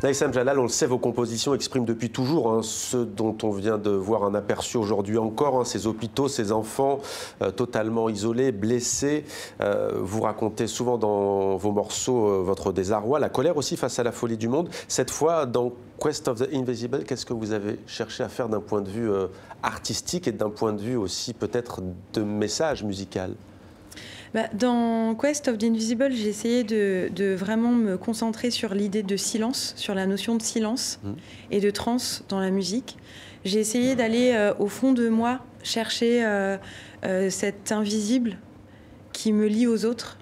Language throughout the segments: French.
Naïsam Jalal, on le sait, vos compositions expriment depuis toujours ce dont on vient de voir un aperçu aujourd'hui encore, ces hôpitaux, ces enfants totalement isolés, blessés. Vous racontez souvent dans vos morceaux votre désarroi, la colère aussi face à la folie du monde. Cette fois, dans Quest of the Invisible, qu'est-ce que vous avez cherché à faire d'un point de vue artistique et d'un point de vue aussi peut-être de message musical ? Dans Quest of the Invisible, j'ai essayé de vraiment me concentrer sur l'idée de silence, sur la notion de silence et de trance dans la musique. J'ai essayé d'aller au fond de moi, chercher cet invisible qui me lie aux autres,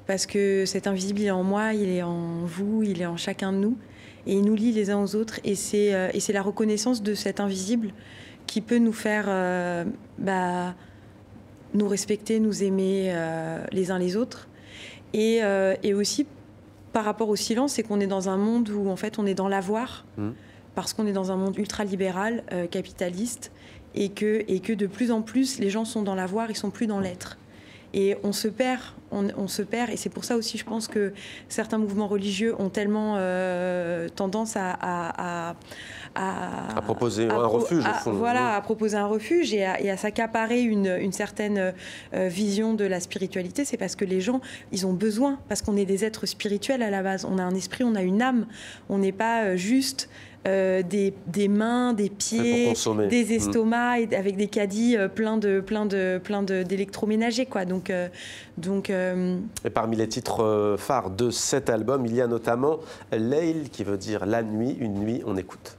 parce que cet invisible, il est en moi, il est en vous, il est en chacun de nous, et il nous lie les uns aux autres, et c'est la reconnaissance de cet invisible qui peut nous faire nous respecter, nous aimer les uns les autres. Et aussi, par rapport au silence, c'est qu'on est dans un monde où, en fait, on est dans l'avoir, parce qu'on est dans un monde ultra-libéral, capitaliste, et que de plus en plus, les gens sont dans l'avoir, ils sont plus dans l'être. Et on se perd, et c'est pour ça aussi, je pense que certains mouvements religieux ont tellement tendance à proposer un refuge, au fond. Voilà, à proposer un refuge et à s'accaparer une certaine vision de la spiritualité. C'est parce que les gens, ils ont besoin, parce qu'on est des êtres spirituels à la base. On a un esprit, on a une âme. On n'est pas juste des mains, des pieds, des estomacs, et avec des caddies plein d'électroménagers, quoi. Donc, Et parmi les titres phares de cet album, il y a notamment Layl, qui veut dire la nuit, une nuit, on écoute.